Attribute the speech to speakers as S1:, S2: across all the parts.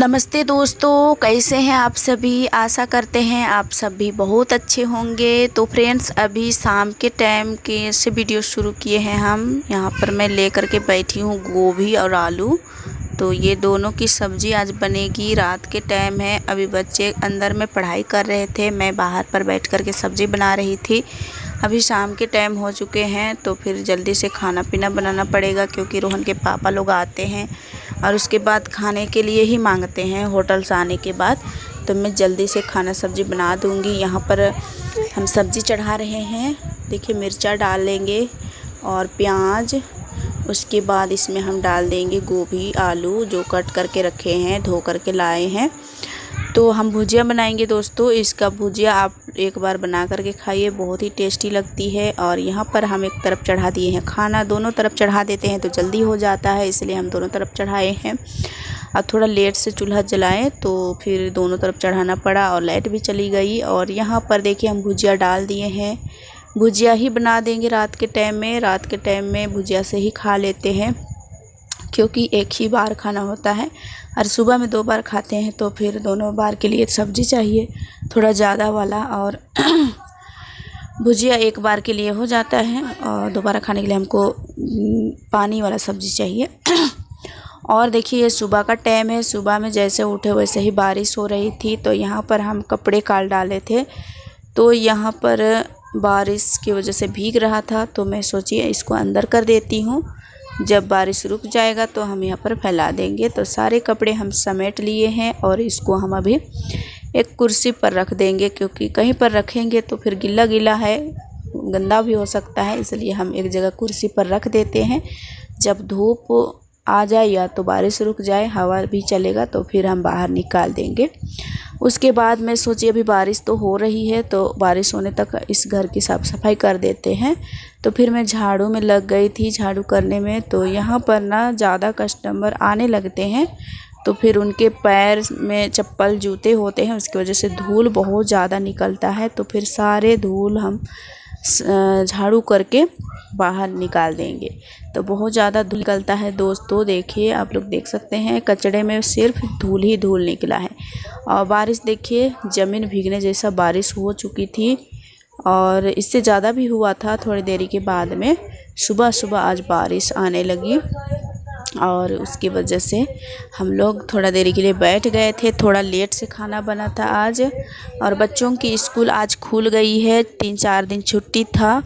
S1: नमस्ते दोस्तों, कैसे हैं आप सभी। आशा करते हैं आप सभी बहुत अच्छे होंगे। तो फ्रेंड्स, अभी शाम के टाइम के से वीडियो शुरू किए हैं हम। यहाँ पर मैं लेकर के बैठी हूँ गोभी और आलू। तो ये दोनों की सब्ज़ी आज बनेगी। रात के टाइम है, अभी बच्चे अंदर में पढ़ाई कर रहे थे, मैं बाहर पर बैठ कर के सब्ज़ी बना रही थी। अभी शाम के टाइम हो चुके हैं, तो फिर जल्दी से खाना पीना बनाना पड़ेगा, क्योंकि रोहन के पापा लोग आते हैं और उसके बाद खाने के लिए ही मांगते हैं होटल से आने के बाद। तो मैं जल्दी से खाना सब्ज़ी बना दूंगी। यहाँ पर हम सब्ज़ी चढ़ा रहे हैं। देखिए, मिर्चा डाल लेंगे और प्याज। उसके बाद इसमें हम डाल देंगे गोभी आलू जो कट करके रखे हैं, धो करके लाए हैं। तो हम भुजिया बनाएंगे दोस्तों। इसका भुजिया आप एक बार बना करके खाइए, बहुत ही टेस्टी लगती है। और यहाँ पर हम एक तरफ चढ़ा दिए हैं खाना। दोनों तरफ चढ़ा देते हैं तो जल्दी हो जाता है, इसलिए हम दोनों तरफ चढ़ाए हैं। अब थोड़ा लेट से चूल्हा जलाएं तो फिर दोनों तरफ चढ़ाना पड़ा और लाइट भी चली गई। और यहाँ पर देखिए, हम भुजिया डाल दिए हैं। भुजिया ही बना देंगे रात के टाइम में। रात के टाइम में भुजिया से ही खा लेते हैं, क्योंकि एक ही बार खाना होता है और सुबह में 2 बार खाते हैं। तो फिर दोनों बार के लिए सब्ज़ी चाहिए थोड़ा ज़्यादा वाला, और भुजिया एक बार के लिए हो जाता है, और दोबारा खाने के लिए हमको पानी वाला सब्ज़ी चाहिए। और देखिए, ये सुबह का टाइम है। सुबह में जैसे उठे वैसे ही बारिश हो रही थी। तो यहाँ पर हम कपड़े काल डाले थे, तो यहाँ पर बारिश की वजह से भीग रहा था। तो मैं सोची इसको अंदर कर देती हूँ, जब बारिश रुक जाएगा तो हम यहाँ पर फैला देंगे। तो सारे कपड़े हम समेट लिए हैं और इसको हम अभी एक कुर्सी पर रख देंगे, क्योंकि कहीं पर रखेंगे तो फिर गिल्ला गिल्ला है, गंदा भी हो सकता है। इसलिए हम एक जगह कुर्सी पर रख देते हैं। जब धूप आ जाए या तो बारिश रुक जाए, हवा भी चलेगा, तो फिर हम बाहर निकाल देंगे। उसके बाद मैं सोची अभी बारिश तो हो रही है, तो बारिश होने तक इस घर की साफ़ सफाई कर देते हैं। तो फिर मैं झाड़ू में लग गई थी, झाड़ू करने में। तो यहाँ पर ना ज़्यादा कस्टमर आने लगते हैं, तो फिर उनके पैर में चप्पल जूते होते हैं, उसकी वजह से धूल बहुत ज़्यादा निकलता है। तो फिर सारे धूल हम झाड़ू करके बाहर निकाल देंगे। तो बहुत ज़्यादा धूल निकलता है दोस्तों। देखिए, आप लोग देख सकते हैं, कचड़े में सिर्फ धूल ही धूल निकला है। और बारिश देखिए, ज़मीन भीगने जैसा बारिश हो चुकी थी, और इससे ज़्यादा भी हुआ था थोड़ी देरी के बाद में। सुबह सुबह आज बारिश आने लगी, और उसकी वजह से हम लोग थोड़ा देरी के लिए बैठ गए थे। थोड़ा लेट से खाना बना था आज, और बच्चों की स्कूल आज खुल गई है। 3-4 दिन छुट्टी था,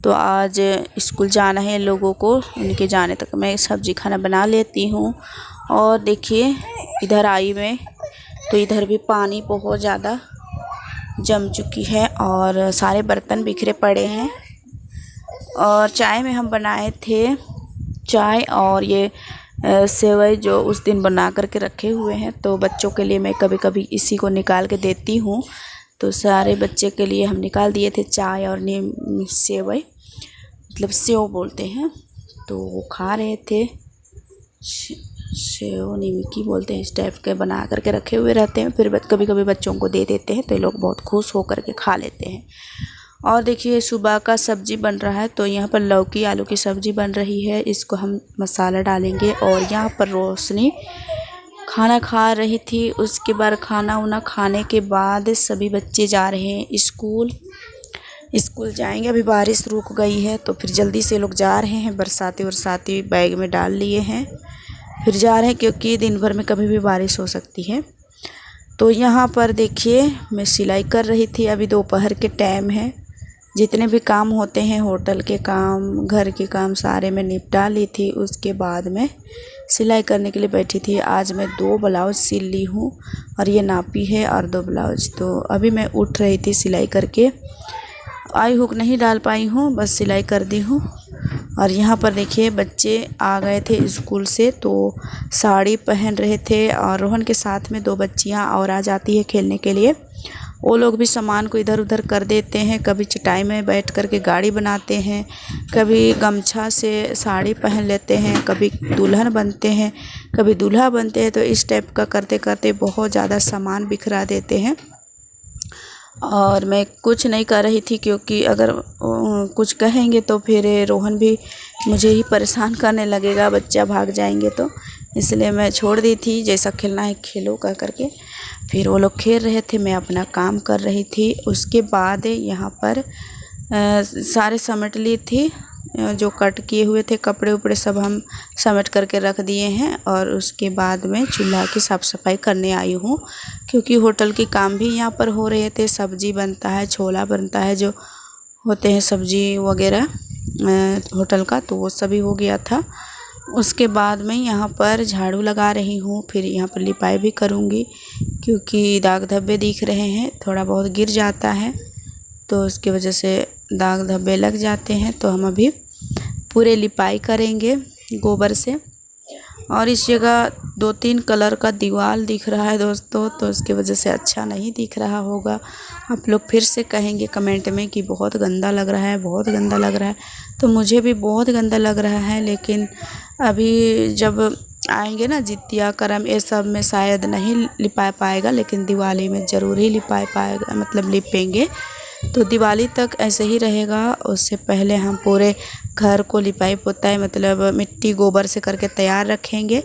S1: तो आज स्कूल जाना है लोगों को। उनके जाने तक मैं सब्ज़ी खाना बना लेती हूँ। और देखिए, इधर आई मैं, तो इधर भी पानी बहुत ज़्यादा जम चुकी है और सारे बर्तन बिखरे पड़े हैं। और चाय में हम बनाए थे चाय और ये सेवई जो उस दिन बना करके रखे हुए हैं। तो बच्चों के लिए मैं कभी कभी इसी को निकाल के देती हूँ। तो सारे बच्चे के लिए हम निकाल दिए थे चाय और सेवई, मतलब सेव बोलते हैं। तो वो खा रहे थे। सेव निमकी बोलते हैं, इस टाइप के बना करके रखे हुए रहते हैं। फिर कभी कभी बच्चों को दे देते हैं, तो ये लोग बहुत खुश हो करके खा लेते हैं। और देखिए, सुबह का सब्ज़ी बन रहा है। तो यहाँ पर लौकी आलू की सब्ज़ी बन रही है। इसको हम मसाला डालेंगे। और यहाँ पर रोशनी खाना खा रही थी। उसके बाद खाना उना खाने के बाद सभी बच्चे जा रहे हैं स्कूल जाएंगे। अभी बारिश रुक गई है, तो फिर जल्दी से लोग जा रहे हैं। बरसाती बैग में डाल लिए हैं, फिर जा रहे हैं, क्योंकि दिन भर में कभी भी बारिश हो सकती है। तो यहाँ पर देखिए, मैं सिलाई कर रही थी। अभी दोपहर के टाइम है। जितने भी काम होते हैं, होटल के काम, घर के काम, सारे मैं निपटा ली थी। उसके बाद मैं सिलाई करने के लिए बैठी थी। आज मैं 2 ब्लाउज़ सिल ली हूँ, और ये नापी है, और 2 ब्लाउज़। तो अभी मैं उठ रही थी सिलाई करके। आई हुक नहीं डाल पाई हूँ, बस सिलाई कर दी हूँ। और यहाँ पर देखिए, बच्चे आ गए थे स्कूल से, तो साड़ी पहन रहे थे। और रोहन के साथ में 2 बच्चियाँ और आ जाती है खेलने के लिए। वो लोग भी सामान को इधर उधर कर देते हैं। कभी चटाई में बैठ कर के गाड़ी बनाते हैं, कभी गमछा से साड़ी पहन लेते हैं, कभी दुल्हन बनते हैं, कभी दूल्हा बनते हैं। तो इस टाइप का करते करते बहुत ज़्यादा सामान बिखरा देते हैं। और मैं कुछ नहीं कर रही थी, क्योंकि अगर कुछ कहेंगे तो फिर रोहन भी मुझे ही परेशान करने लगेगा, बच्चा भाग जाएंगे तो। इसलिए मैं छोड़ दी थी, जैसा खेलना है खेलो कह करके। फिर वो लोग खेल रहे थे, मैं अपना काम कर रही थी। उसके बाद यहाँ पर सारे समेट ली थी, जो कट किए हुए थे कपड़े उपड़े सब हम समेट करके रख दिए हैं। और उसके बाद में चूल्हा की साफ़ सफाई करने आई हूँ, क्योंकि होटल के काम भी यहाँ पर हो रहे थे। सब्जी बनता है, छोला बनता है, जो होते हैं सब्जी वगैरह होटल का, तो वो सभी हो गया था। उसके बाद मैं यहाँ पर झाड़ू लगा रही हूँ, फिर यहाँ पर लिपाई भी करूँगी, क्योंकि दाग धब्बे दिख रहे हैं, थोड़ा बहुत गिर जाता है तो उसकी वजह से दाग धब्बे लग जाते हैं। तो हम अभी पूरे लिपाई करेंगे गोबर से। और इस जगह 2-3 कलर का दीवार दिख रहा है दोस्तों, तो उसकी वजह से अच्छा नहीं दिख रहा होगा। आप लोग फिर से कहेंगे कमेंट में कि बहुत गंदा लग रहा है, बहुत गंदा लग रहा है। तो मुझे भी बहुत गंदा लग रहा है, लेकिन अभी जब आएंगे ना जितिया करम ये सब में शायद नहीं लिपा पाएगा, लेकिन दिवाली में ज़रूर ही लिपा पाएगा, मतलब लिपेंगे। तो दिवाली तक ऐसे ही रहेगा। उससे पहले हम पूरे घर को लिपाई पोताई मतलब मिट्टी गोबर से करके तैयार रखेंगे।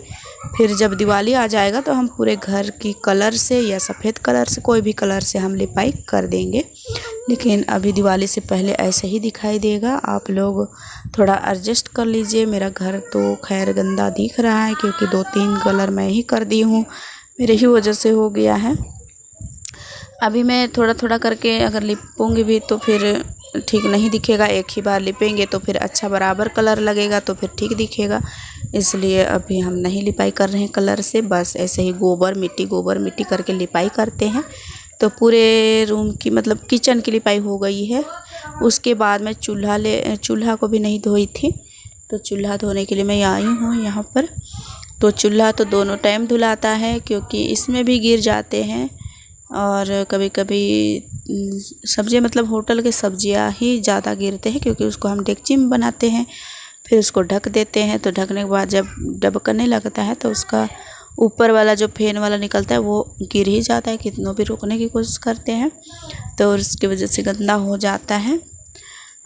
S1: फिर जब दिवाली आ जाएगा तो हम पूरे घर की कलर से या सफ़ेद कलर से, कोई भी कलर से हम लिपाई कर देंगे। लेकिन अभी दिवाली से पहले ऐसे ही दिखाई देगा। आप लोग थोड़ा एडजस्ट कर लीजिए। मेरा घर तो खैर गंदा दिख रहा है, क्योंकि 2-3 कलर मैं ही कर दी हूँ, मेरे ही वजह से हो गया है। अभी मैं थोड़ा थोड़ा करके अगर लिपूँगी भी तो फिर ठीक नहीं दिखेगा। एक ही बार लिपेंगे तो फिर अच्छा बराबर कलर लगेगा, तो फिर ठीक दिखेगा। इसलिए अभी हम नहीं लिपाई कर रहे हैं कलर से, बस ऐसे ही गोबर मिट्टी करके लिपाई करते हैं। तो पूरे रूम की मतलब किचन की लिपाई हो गई है। उसके बाद मैं चूल्हा को भी नहीं धोई थी, तो चूल्हा धोने के लिए मैं आई हूँ यहाँ पर। तो चूल्हा तो दोनों टाइम धुलाता है, क्योंकि इसमें भी गिर जाते हैं। और कभी कभी सब्ज़ी मतलब होटल के सब्जियां ही ज़्यादा गिरते हैं, क्योंकि उसको हम डेगची में बनाते हैं। फिर उसको ढक देते हैं, तो ढकने के बाद जब डबकने लगता है तो उसका ऊपर वाला जो फेन वाला निकलता है वो गिर ही जाता है, कितनों भी रोकने की कोशिश करते हैं, तो उसकी वजह से गंदा हो जाता है।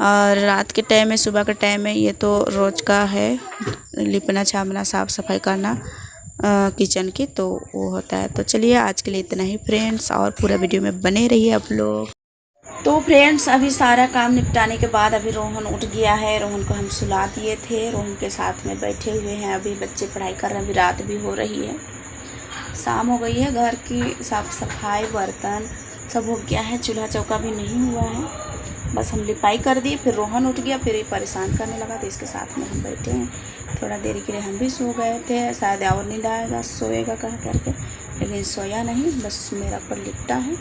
S1: और रात के टाइम में, सुबह के टाइम में ये तो रोज़ का है, लिपना छापना साफ़ सफाई करना किचन की, तो वो होता है। तो चलिए आज के लिए इतना ही फ्रेंड्स, और पूरा वीडियो में बने रहिए आप लोग। तो फ्रेंड्स अभी सारा काम निपटाने के बाद अभी रोहन उठ गया है। रोहन को हम सुला दिए थे, रोहन के साथ में बैठे हुए हैं। अभी बच्चे पढ़ाई कर रहे हैं, अभी रात भी हो रही है, शाम हो गई है। घर की साफ़ सफाई बर्तन सब हो गया है, चूल्हा चौका भी नहीं हुआ है, बस हम लिपाई कर दिए। फिर रोहन उठ गया, फिर ये परेशान करने लगा, तो इसके साथ में हम बैठे हैं। थोड़ा देरी के लिए हम भी सो गए थे, शायद और नींद आएगा सोएगा कह करके, लेकिन सोया नहीं, बस मेरा पर लिपटा है।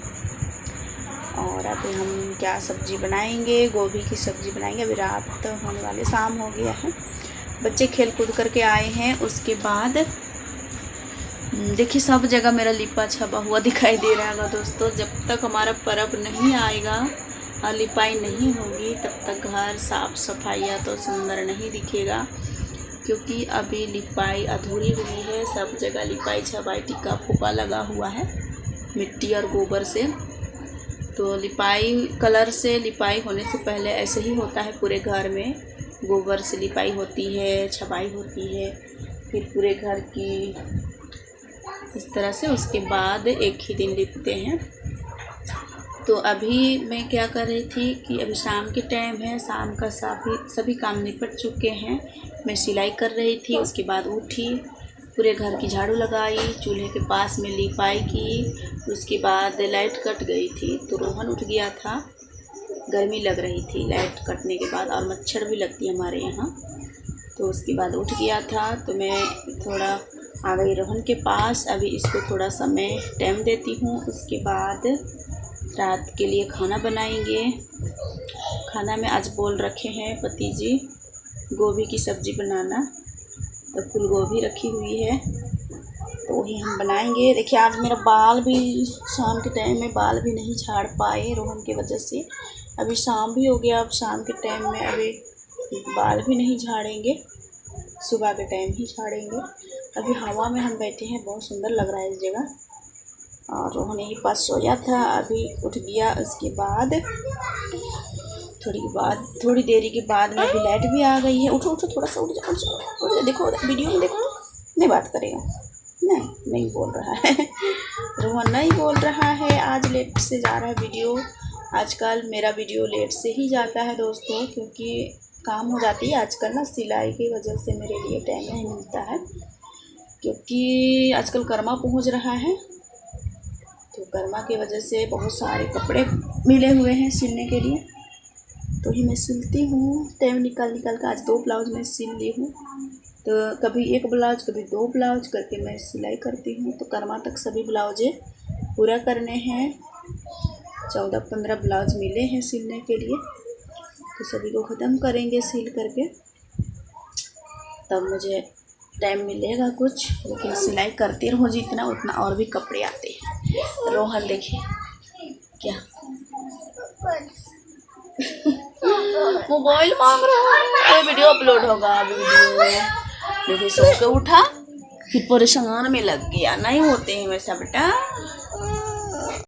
S1: और अभी हम क्या सब्ज़ी बनाएंगे, गोभी की सब्ज़ी बनाएंगे। अभी रात होने वाली, शाम हो गया है, बच्चे खेल कूद करके आए हैं। उसके बाद देखिए सब जगह मेरा लिपा छपा हुआ दिखाई दे रहा होगा दोस्तों। जब तक हमारा पर्व नहीं आएगा और लिपाई नहीं होगी, तब तक घर साफ़ सफाइया तो सुंदर नहीं दिखेगा, क्योंकि अभी लिपाई अधूरी हुई है। सब जगह लिपाई छपाई टिक्का फूका लगा हुआ है मिट्टी और गोबर से। तो लिपाई कलर से लिपाई होने से पहले ऐसे ही होता है, पूरे घर में गोबर से लिपाई होती है, छपाई होती है, फिर पूरे घर की इस तरह से। उसके बाद एक ही दिन लिपते हैं। तो अभी मैं क्या कर रही थी कि अभी शाम के टाइम है, शाम का सभी काम निपट चुके हैं। मैं सिलाई कर रही थी, उसके बाद उठी, पूरे घर की झाड़ू लगाई, चूल्हे के पास में लिपाई की। उसके बाद लाइट कट गई थी, तो रोहन उठ गया था, गर्मी लग रही थी लाइट कटने के बाद, और मच्छर भी लगती है हमारे यहाँ। तो उसके बाद उठ गया था, तो मैं थोड़ा आ गई रोहन के पास। अभी इसको थोड़ा समय टाइम देती हूँ। उसके बाद रात के लिए खाना बनाएंगे। खाना में आज बोल रखे हैं पति जी गोभी की सब्ज़ी बनाना, तो फूल गोभी रखी हुई है, तो वही हम बनाएंगे। देखिए आज मेरा बाल भी, शाम के टाइम में बाल भी नहीं झाड़ पाए रोहन की वजह से। अभी शाम भी हो गया, अब शाम के टाइम में अभी बाल भी नहीं झाड़ेंगे, सुबह के टाइम ही झाड़ेंगे। अभी हवा में हम बैठे हैं, बहुत सुंदर लग रहा है इस जगह। और रोहन यहीं पास सोया था, अभी उठ गया। उसके बाद थोड़ी देरी के बाद में अभी लाइट भी आ गई है। उठो थोड़ा सा उठ जा, देखो वीडियो में देखो, नहीं बात करेगा, नहीं बोल रहा है। रोहन नहीं बोल रहा है। आज लेट से जा रहा है वीडियो। आजकल मेरा वीडियो लेट से ही जाता है दोस्तों, क्योंकि काम हो जाती है आजकल ना, सिलाई की वजह से मेरे लिए टाइम नहीं मिलता है। क्योंकि आजकल कर्मा पहुंच रहा है, तो कर्मा की वजह से बहुत सारे कपड़े मिले हुए हैं सिलने के लिए, तो ही मैं सिलती हूँ। टाइम निकाल कर। आज 2 ब्लाउज मैं सिल ली हूँ, तो कभी 1 ब्लाउज कभी 2 ब्लाउज करके मैं सिलाई करती हूँ। तो कर्मा तक सभी ब्लाउजें पूरा करने हैं। 14-15 ब्लाउज मिले हैं सिलने के लिए, तो सभी को ख़त्म करेंगे सिल करके, तब मुझे टाइम मिलेगा कुछ। लेकिन सिलाई करते रहो जितना उतना और भी कपड़े आते हैं। रोहन देखिए क्या मोबाइल मांग रहा है। अरे वीडियो अपलोड होगा, अभी वीडियो देखिए। सो के उठा फिर परेशान में लग गया। नहीं होते हैं वैसा बेटा,